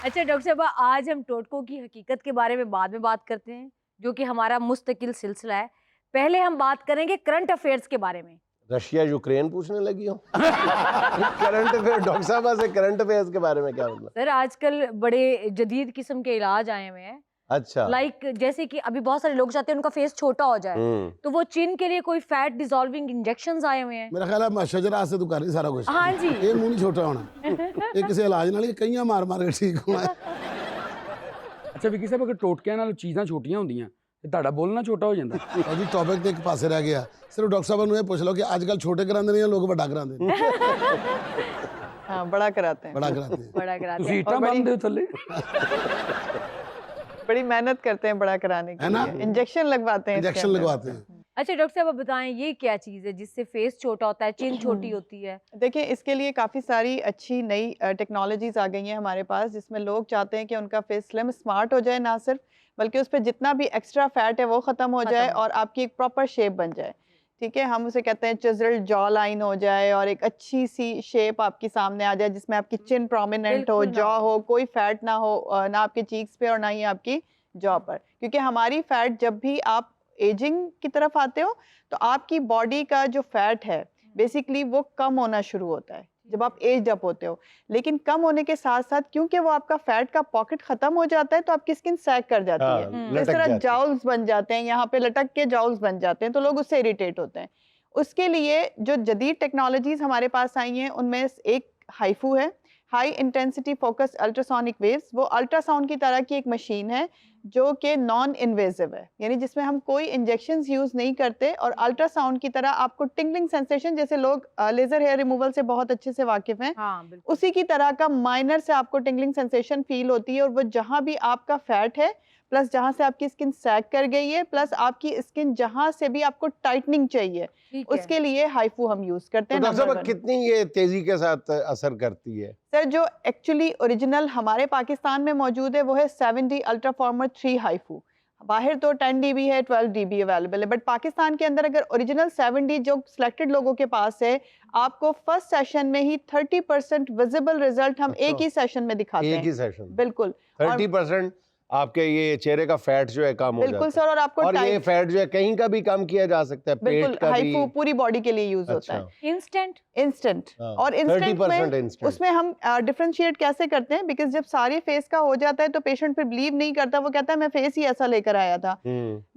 अच्छा डॉक्टर साहब, आज हम टोटकों की हकीकत के बारे में बाद में बात करते हैं, जो कि हमारा मुस्तकिल सिलसिला है। पहले हम बात करेंगे करंट अफेयर्स के बारे में। रशिया यूक्रेन पूछने लगी हो? करंट अफेयर डॉक्टर साहब से करंट अफेयर्स के बारे में क्या मतलब? सर, आजकल बड़े जदीद किस्म के इलाज आए हुए हैं। अच्छा। जैसे कि अभी बहुत सारे लोग चाहते हैं उनका फेस छोटा हो जाए, तो वो चिन के लिए कोई फैट डिसॉल्विंग इंजेक्शंस आए हुए हैं। मेरा ख्याल है शजरा से तू कर रही सारा कुछ। हाँ जी। ये मुंह नहीं छोटा होना, ये किसी इलाज नाल कईयां मार मार के ठीक होना। ਅੱਛਾ ਵਿੱਕੀ ਸਾਹਿਬ, ਅਗਰ ਟੋਟਕਿਆਂ ਨਾਲ ਚੀਜ਼ਾਂ ਛੋਟੀਆਂ ਹੁੰਦੀਆਂ ਤੇ ਤੁਹਾਡਾ ਬੋਲਣਾ ਛੋਟਾ ਹੋ ਜਾਂਦਾ। और जी टॉपिक तो एक पासे रह गया, सिर्फ डॉक्टर साहब ने पूछ लो कि आजकल छोटे करांदे ने या लोग बड़ा करांदे ने? हाँ, बड़ा कराते हैं। बड़ा कराते हैं। बड़ा कराते ਤੁਸੀਂ हैं। ਇੱਟਾਂ ਬੰਨਦੇ ਹੋ ਥੱਲੇ। बड़ी मेहनत करते हैं बड़ा कराने के है ना? लिए, इंजेक्शन लगवाते हैं इसके इंजेक्शन अंदर। लगवाते हैं। अच्छा डॉक्टर साहब, अब बताएं ये क्या चीज है जिससे फेस छोटा होता है, चिन छोटी होती है? देखिए, इसके लिए काफ़ी सारी अच्छी नई टेक्नोलॉजीज आ गई हैं हमारे पास, जिसमें लोग चाहते हैं कि उनका फेस स्लिम स्मार्ट हो जाए, ना सिर्फ बल्कि उस पर जितना भी एक्स्ट्रा फैट है वो ख़त्म हो जाए और आपकी एक प्रॉपर शेप बन जाए। ठीक है, हम उसे कहते हैं चिजल्ड जॉ लाइन हो जाए और एक अच्छी सी शेप आपकी सामने आ जाए, जिसमें आपकी चिन प्रोमिनेंट हो, बिल्कुल ना जॉ हो, कोई फैट ना हो, ना आपके चीक्स पे और ना ही आपकी जॉ पर। क्योंकि हमारी फैट, जब भी आप एजिंग की तरफ आते हो तो आपकी बॉडी का जो फैट है बेसिकली वो कम होना शुरू होता है जब आप एज अप होते हो। लेकिन कम होने के साथ साथ क्योंकि वो आपका फैट का पॉकेट खत्म हो जाता है तो आपकी स्किन सैग कर जाती हाँ, है, इस लटक तरह जाती है। जाउल्स बन जाते हैं, यहाँ पे लटक के जाउल्स बन जाते हैं, तो लोग उससे इरिटेट होते हैं। उसके लिए जो जदीद टेक्नोलॉजीज हमारे पास आई हैं उनमें एक हाइफू है, high intensity focus ultrasonic waves. वो अल्ट्रासाउंड की तरह की एक मशीन है जो कि नॉन इन्वेजिव है, यानी जिसमें हम कोई इंजेक्शंस यूज़ नहीं करते और अल्ट्रासाउंड की तरह आपको टिंगलिंग सेंसेशन, जैसे लोग लेज़र हेयर रिमूवल से बहुत अच्छे से वाकिफ़ हैं, हाँ बिल्कुल। उसी की तरह का माइनर से आपको टिंगलिंग सेंसेशन फील होती है। और वो जहाँ भी आपका फैट है, प्लस जहाँ से आपकी स्किन सैग कर गई है, प्लस आपकी स्किन जहाँ से भी आपको टाइटनिंग चाहिए, ठीक है। उसके लिए हाइफू हम यूज़ करते तो हैं। डॉक्टर नंबर साहब वन। कितनी ये तेजी के साथ असर करती है? सर, जो एक्चुअली ओरिजिनल हमारे पाकिस्तान में मौजूद है वो है 7D अल्ट्रा फॉर्मर 3 हाइफू। बाहर तो 10 dB है, 12 dB अवेलेबल है, बट पाकिस्तान के अंदर अगर ओरिजिनल 7D जो सिलेक्टेड लोगों के पास है, आपको फर्स्ट सेशन में ही 30% विजिबल रिजल्ट हम एक ही सेशन में दिखाते हैं। एक ही सेशन? बिल्कुल। और 30% आपके ये चेहरे का फैट जो है कम हो बिल्कुल जाता सर, और आपको है। और ये टाइट, फैट जो है कहीं का भी कम किया जा सकता है, बिल्कुल पेट का भी? हाइफू पूरी बॉडी के लिए यूज होता है। अच्छा। इंस्टेंट। इंस्टेंट। हाँ, और इंस्टेंट 30% में instant। उसमें हम डिफरेंशिएट कैसे करते हैं, बिकॉज जब सारे फेस का हो जाता है तो पेशेंट फिर बिलीव नहीं करता, वो कहता है मैं फेस ही ऐसा लेकर आया था।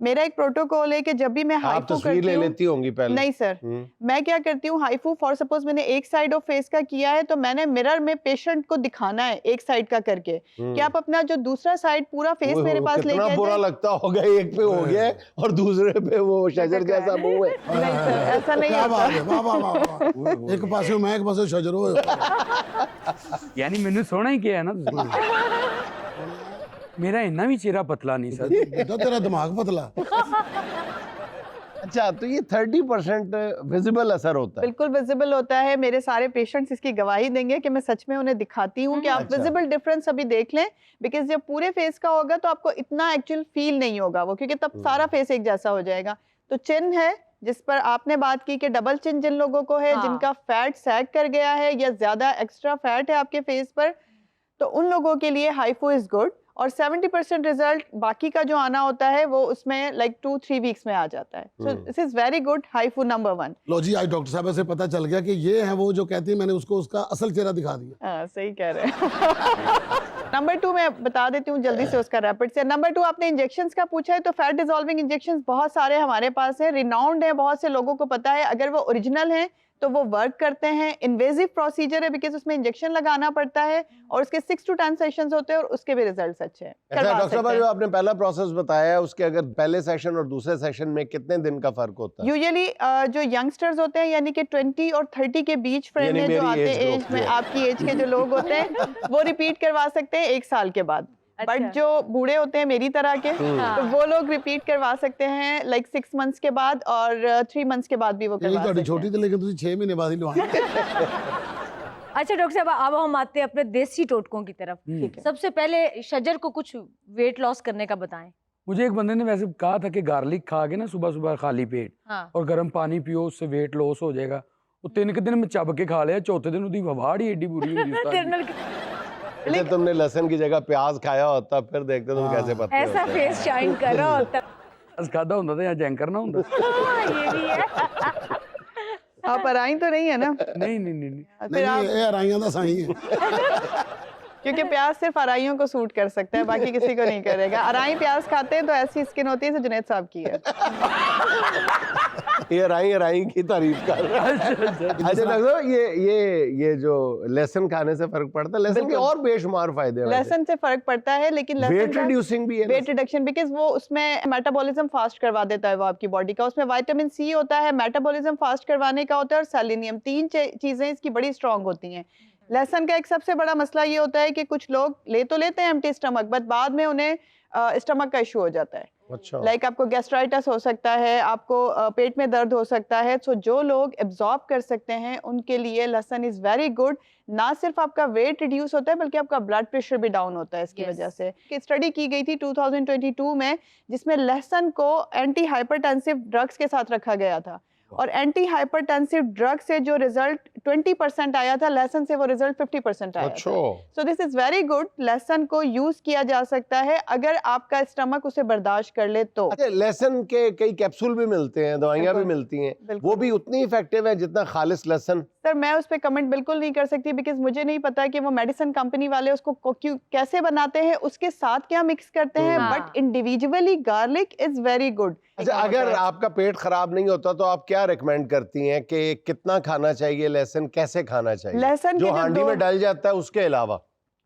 मेरा एक प्रोटोकॉल है कि जब भी मैं आप हाइफू तस्वीर करती ले हूँ, लेती होंगी पहले? नहीं सर, मैं क्या करती हूँ, हाइफू फॉर सपोज मैंने एक साइड ऑफ फेस का किया है तो मैंने मिरर में पेशेंट को दिखाना है एक साइड का करके कि आप अपना जो दूसरा साइड पूरा फेस मेरे पास लेके कितना आ बुरा जाए। लगता होगा, एक पे हो गया है और दूसरे पे वो शजर जैसा मुंह है। नहीं सर, ऐसा नहीं क्या बात होता। है, वाह वाह वाह वाह। एक पासे मैं, एक पासे शजरो। ਯਾਨੀ ਮੈਨੂੰ ਸੋਹਣਾ ਹੀ ਕਿਹਾ ਨਾ ਤੁਸੀਂ। ਮੇਰਾ ਇੰਨਾ ਵੀ ਚਿਹਰਾ ਪਤਲਾ ਨਹੀਂ ਸਰ। बेटा तेरा दिमाग पतला। अच्छा, तो ये 30% विजिबल असर होता है? बिल्कुल विजिबल होता है। मेरे सारे पेशेंट्स इसकी गवाही देंगे कि मैं सच में उन्हें दिखाती हूँ कि आप अच्छा। विजिबल डिफरेंस अभी देख लें, बिकॉज जब पूरे फेस का होगा तो आपको इतना एक्चुअल फील नहीं होगा वो, क्योंकि तब सारा फेस एक जैसा हो जाएगा। तो चिन है जिस पर आपने बात की कि डबल चिन जिन लोगों को है, हाँ। जिनका फैट सैग कर गया है या ज्यादा एक्स्ट्रा फैट है आपके फेस पर, तो उन लोगों के लिए हाइफू इज गुड। और 70% रिजल्ट बाकी का जो आना होता है वो उसमें लाइक 2-3 वीक्स में आ जाता है। So this is very good HIFU number 1। लो जी, आज डॉक्टर साहब से पता चल गया कि ये है वो जो कहती है, मैंने उसको उसका असल चेहरा दिखा दिया। हाँ, सही कह रहे हैं। नंबर 2 मैं बता देती हूँ जल्दी से उसका रैपिड से। नंबर 2 आपने इंजेक्शंस का पूछा है, तो फैट डिसॉल्विंग इंजेक्शंस बहुत सारे हमारे पास है, रिनाउंड है, बहुत से लोगों को पता है। अगर वो ओरिजिनल हैं तो वो वर्क करते हैं। इन्वेजिव प्रोसीजर है बिकॉज उसमें इंजेक्शन लगाना पड़ता है और उसके 6 to 10 सेशंस होते हैं और उसके भी रिजल्ट्स अच्छे हैं। अच्छा करवा डॉक्टर सकते साहब, हैं। जो आपने पहला प्रोसेस बताया है, उसके अगर पहले सेशन और दूसरे सेशन में कितने दिन का फर्क होता है? यूजुअली जो यंगस्टर्स होते हैं, यानी कि 20 और 30 के बीच फ्रेम यानी में जो मेरी आते age हैं, group एज में जो है। आपकी एज के जो लोग होते हैं वो रिपीट करवा सकते हैं 1 साल के बाद। अच्छा। बट जो बूढ़े होते हैं मेरी तरह के, तो वो लोग रिपीट करवा सकते हैं लाइक 6 मंथ्स के बाद और 3 मंथ्स के बाद भी वो ये करवा थोड़ी सकते छोटी हैं। थी, लेकिन तुझे 6 महीने बाद ही लुआना। अच्छा डॉक्टर साहब, अब हम आते हैं अपने देसी टोटकों की तरफ। ठीक है। सबसे पहले शजर को कुछ वेट लॉस करने का बताएं। मुझे एक बंदे ने वैसे कहा था कि गार्लिक खा के ना सुबह सुबह खाली पेट हाँ। और गर्म पानी पियो, उससे वेट लॉस हो जाएगा। वो 3 दिन में चब के खा लिया, चौथे दिन उसकी ववाड़ ही एडी बुरी हुई उस्ताद जी। अच्छा, तुमने लहसुन की जगह प्याज खाया होता फिर देखते तुम कैसे पत्ते ऐसा होते। फेस शाइन कर रहा होता। बस खादा होता था या जैंकर ना होता। हाँ, ये भी है। आप अराई तो नहीं है ना? नहीं नहीं नहीं नहीं। फिर नहीं आप, ये अराइयां दा साई है। क्योंकि प्याज सिर्फ अराइयों को सूट कर सकता है, बाकी किसी को नहीं करेगा। अराई प्याज खाते हैं तो ऐसी स्किन होती है जैसे जुनैद साहब की है। ये राई की तारीफ कर रहा है। अच्छा डॉक्टर साहब, ये जो लहसुन खाने से फर्क पड़ता है? लहसुन के बिल्कुल। और बेशुमार फायदे हैं। लहसुन से फर्क पड़ता है, लेकिन वेट रिड्यूसिंग भी है। वेट रिडक्शन, बिकॉज वो उसमें मेटाबॉलिज्म फास्ट करवा देता है वो आपकी बॉडी का। उसमें विटामिन सी होता है, मेटाबॉलिज्म फास्ट करवाने का होता है, और सेलेनियम, तीन चीजें इसकी बड़ी स्ट्रांग होती हैं। लहसुन का एक सबसे बड़ा मसला ये होता है कि कुछ लोग ले तो लेते हैं एम्प्टी स्टमक, बट बाद में उन्हें स्टमक का इशू हो जाता है। अच्छा। लाइक आपको गैस्ट्राइटिस हो सकता है, आपको पेट में दर्द हो सकता है। सो जो लोग एब्जॉर्ब कर सकते हैं उनके लिए लहसुन इज वेरी गुड। ना सिर्फ आपका वेट रिड्यूस होता है बल्कि आपका ब्लड प्रेशर भी डाउन होता है इसकी Yes. वजह से। एक स्टडी की गई थी 2022 में, जिसमें लहसुन को एंटी हाइपरटेंसिव ड्रग्स के साथ रखा गया था, और एंटी हाइपरटेंसिव ड्रग से जो रिजल्ट 20% आया था, लहसुन से वो रिजल्ट 50% आया अच्छा। था। So this is very good. लहसुन को यूज किया जा सकता है अगर आपका स्टमक उसे बर्दाश्त कर ले तो। अच्छा, लहसुन के कई कैप्सूल भी मिलते हैं, दवाइयां भी बिल्कुल। मिलती हैं, बिल्कुल। वो भी उतनी इफेक्टिव है जितना खालिस लहसुन? सर मैं उस पर कमेंट बिल्कुल नहीं कर सकती, बिकॉज मुझे नहीं पता कि वो मेडिसिन कंपनी वाले उसको क्यों कैसे बनाते हैं, उसके साथ क्या मिक्स करते हैं, हाँ। But individually garlic is very good. अच्छा, अगर आपका पेट खराब नहीं होता तो आप क्या रिकमेंड करती हैं कि कितना खाना चाहिए लहसुन, कैसे खाना चाहिए? लहसुन जो के जो हांडी में डल जाता है उसके अलावा?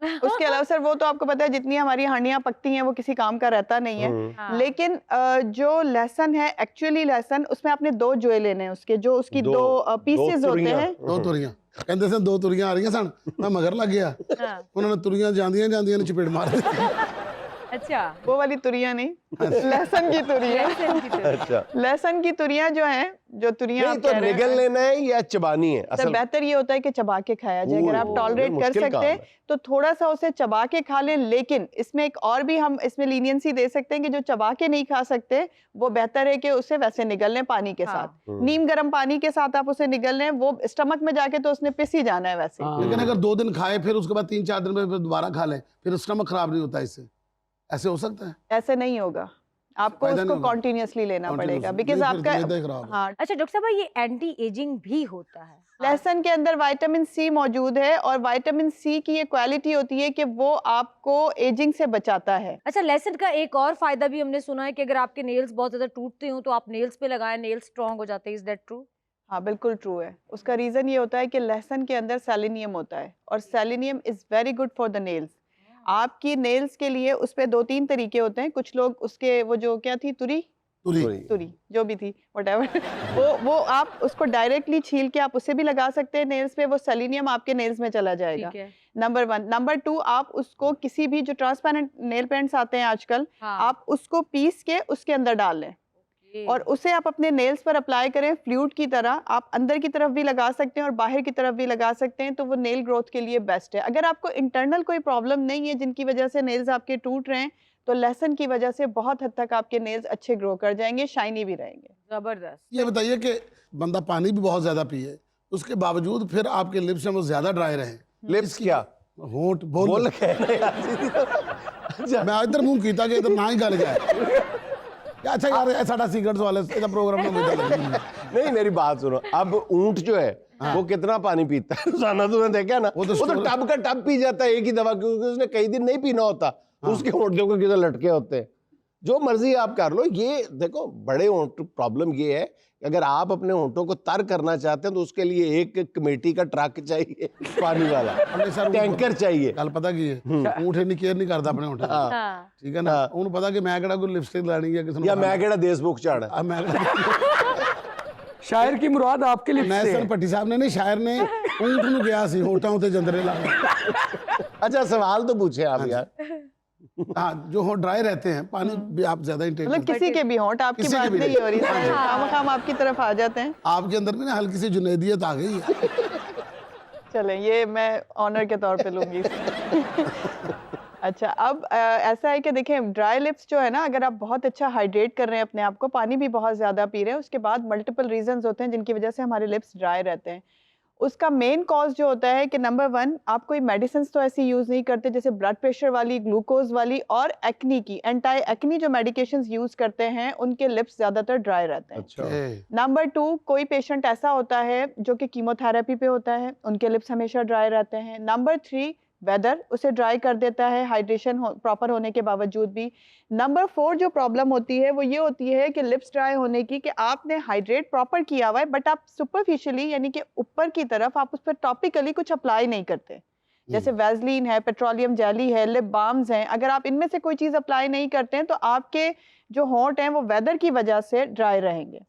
उसके अलावा सर वो तो आपको पता है जितनी हमारी हांडियां पकती हैं वो किसी काम का रहता नहीं है। हाँ। लेकिन जो लहसुन है, एक्चुअली लहसुन, उसमें आपने 2 जोए लेने हैं उसके, जो उसकी दो- 2 पीसेस होते तुरियां। हैं। दो तुरियां कहते सन, 2 तुरियां आ रही सन, मैं मगर लग गया। हाँ। उन्होंने तुरियां जांदियां ने चपेट मार दी। अच्छा, वो वाली तुरियां नहीं, लहसुन की तुरियां। लहसुन की तरह। अच्छा, लहसुन की तुरियां जो हैं, जो तुरियां नहीं आप तो कह रहे निगल हैं, लेना है या चबानी है? तो असल बेहतर ये होता है कि चबा के खाया जाए। अगर आप ओह, टॉलरेट कर मुश्किल काम सकते हैं है। तो थोड़ा सा उसे चबा के खा लें, लेकिन इसमें एक और भी हम इसमें लीनियंसी दे सकते हैं कि जो चबा के नहीं खा सकते वो बेहतर है कि उसे वैसे निगल लें पानी के हाँ। साथ। नीम गर्म पानी के साथ आप उसे निगल लें, वो स्टमक में जाके तो उसने पिस ही जाना है वैसे। हाँ। लेकिन अगर 2 दिन खाए फिर उसके बाद 3-4 दिन में फिर दोबारा खा लें, फिर स्टमक खराब नहीं होता इससे? ऐसे हो सकता है? ऐसे नहीं होगा, आपको फायदा उसको नहीं होगा। कॉन्टिन्यूसली लेना पड़ेगा, Continuously। बिकॉज नहीं, फिर तो आपका मैदा ही खराब है। हाँ। अच्छा डॉक्टर साहब, ये एंटी एजिंग भी होता है? लहसुन के अंदर विटामिन सी मौजूद है, और विटामिन सी की ये क्वालिटी होती है कि वो आपको एजिंग से बचाता है। अच्छा, लहसुन का एक और फायदा भी हमने सुना है कि अगर आपके नेल्स बहुत ज्यादा टूटते हो तो आप नेल्स पे लगाएं, नेल्स स्ट्रांग हो जाते हैं। Is that true? हाँ बिल्कुल ट्रू है। उसका रीज़न ये होता है कि लहसुन के अंदर सेलेनियम होता है, और selenium is very good for the nails. आपकी नेल्स के लिए उस पे 2-3 तरीके होते हैं। कुछ लोग उसके वो जो क्या थी तुरी जो भी थी व्हाटएवर वो आप उसको डायरेक्टली छील के आप उसे भी लगा सकते हैं नेल्स पे, वो सेलेनियम आपके नेल्स में चला जाएगा। ठीक है। नंबर 1। नंबर 2, आप उसको किसी भी जो ट्रांसपेरेंट नेल पेंट्स आते हैं आजकल, हाँ। आप उसको पीस के उसके अंदर डाल लें और उसे आप अपने नेल्स पर अप्लाई करें फ्लूइड की तरह। आप अंदर की तरफ भी लगा सकते हैं और बाहर की तरफ भी लगा सकते हैं, तो वो नेल ग्रोथ के लिए बेस्ट है। अगर आपको इंटरनल कोई प्रॉब्लम नहीं है जिनकी वजह से नेल्स आपके टूट रहे हैं, तो लहसुन की वजह से बहुत हद तक आपके नेल्स अच्छे ग्रो कर जाएंगे, शाइनी भी रहेंगे। जबरदस्त। ये बताइए कि बंदा पानी भी बहुत ज्यादा पिए, उसके बावजूद फिर आपके लिप्स में वो ज्यादा ड्राई रहे? लिप्स क्या? होंठ बोल कह रहे हैं। अच्छा, मैं इधर मुंह कीता कि इधर ना ही गल जाए। अच्छा यार, ये साडा सीक्रेट्स वाले ਇਹਦਾ प्रोग्राम में मुझे लगी नहीं मेरी बात सुनो, अब ऊंट जो है वो कितना पानी पीता है रोजाना? तुमने देखा ना, वो तो टब का टब पी जाता है एक ही दवा, क्योंकि उसने कई दिन नहीं पीना होता, उसके होंठ देखो किधर लटके होते हैं। जो मर्जी आप कर लो, ये देखो बड़े होंठ, प्रॉब्लम ये है अगर आप अपने होंठों को तर करना चाहते हैं तो उसके लिए एक कमेटी का ट्रक चाहिए, पानी वाला टैंकर चाहिए। गल पता की है, ऊँट इन्नी केयर नहीं करता अपने होंठ, हाँ। ठीक है ना? उन्हें पता कि मैं केड़ा कोई लिपस्टिक लानी है किसी या मैं केड़ा देशमुख चाड़ा। मैं शायर की मुराद आपके लिए नैसन भट्टी साहब ने नहीं, शायर ने ऊँट ਨੂੰ ਗਿਆ ਸੀ ਹੋਂਠਾਂ ਉੱਤੇ ਜੰਦਰੇ ਲਾ। अच्छा सवाल तो पूछे आप यार। हाँ, जो होंठ ड्राई रहते हैं, पानी भी आप ज्यादा इंटेक मतलब करते हैं। किसी के भी होंठ, आपकी किसी के बात भी नहीं हो रही है, खाम आपकी तरफ आ जाते हैं। आपके अंदर भी ना हल्की सी जुनैदियत आ गई है। चलें, ये मैं ऑनर के तौर पे लूंगी। अच्छा, अब ऐसा है कि देखें, ड्राई लिप्स जो है ना, अगर आप बहुत अच्छा हाइड्रेट कर रहे हैं अपने आप को, पानी भी बहुत ज़्यादा पी रहे हैं, उसके बाद मल्टीपल रीजंस होते हैं जिनकी वजह से हमारे लिप्स ड्राई रहते हैं। उसका मेन कॉज जो होता है कि नंबर 1 आप कोई मेडिसिन तो ऐसी यूज़ नहीं करते जैसे ब्लड प्रेशर वाली, ग्लूकोज वाली, और एक्नी की एंटी एक्नी जो मेडिकेशंस यूज़ करते हैं उनके लिप्स ज़्यादातर ड्राई रहते हैं। अच्छा नंबर 2 कोई पेशेंट ऐसा होता है जो कि कीमोथेरेपी पे होता है, उनके लिप्स हमेशा ड्राई रहते हैं। नंबर 3 वेदर उसे ड्राई कर देता है हाइड्रेशन प्रॉपर होने के बावजूद भी। नंबर 4 जो प्रॉब्लम होती है वो ये होती है कि लिप्स ड्राई होने की कि आपने हाइड्रेट प्रॉपर किया हुआ है बट आप सुपरफिशियली यानी कि ऊपर की तरफ आप उस पर टॉपिकली कुछ अप्लाई नहीं करते, जैसे वैसलीन है, पेट्रोलियम जेली है, लिप बाम्स हैं, अगर आप इनमें से कोई चीज़ अप्लाई नहीं करते हैं तो आपके जो होंठ हैं वो वेदर की वजह से ड्राई रहेंगे।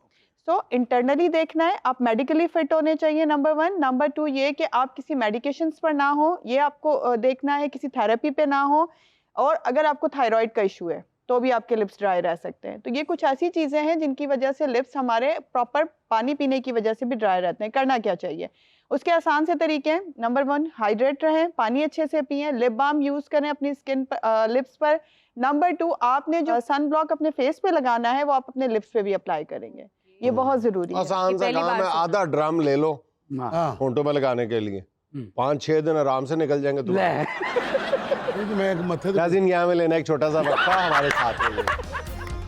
सो इंटरनली देखना है, आप मेडिकली फिट होने चाहिए नंबर 1। नंबर 2 ये कि आप किसी मेडिकेशंस पर ना हो, ये आपको देखना है, किसी थेरेपी पे ना हो, और अगर आपको थायराइड का इशू है तो भी आपके लिप्स ड्राई रह सकते हैं। तो ये कुछ ऐसी चीज़ें हैं जिनकी वजह से लिप्स हमारे प्रॉपर पानी पीने की वजह से भी ड्राई रहते हैं। करना क्या चाहिए? उसके आसान से तरीके हैं। नंबर 1 हाइड्रेट रहें, पानी अच्छे से पिएं, लिप बाम यूज़ करें अपनी स्किन पर, लिप्स पर। नंबर 2 आपने जो सन ब्लॉक अपने फेस पे लगाना है वो आप अपने लिप्स पे भी अप्लाई करेंगे, ये बहुत ज़रूरी है। आसान सा पहली काम बार है, सुना। आधा ड्रम ले लो हाँ। हाँ होंठों पे लगाने के लिए, 5-6 दिन आराम से निकल जाएंगे। ले क्योंकि मैं एक मथे में लेना एक छोटा सा वक्फा हमारे साथ में।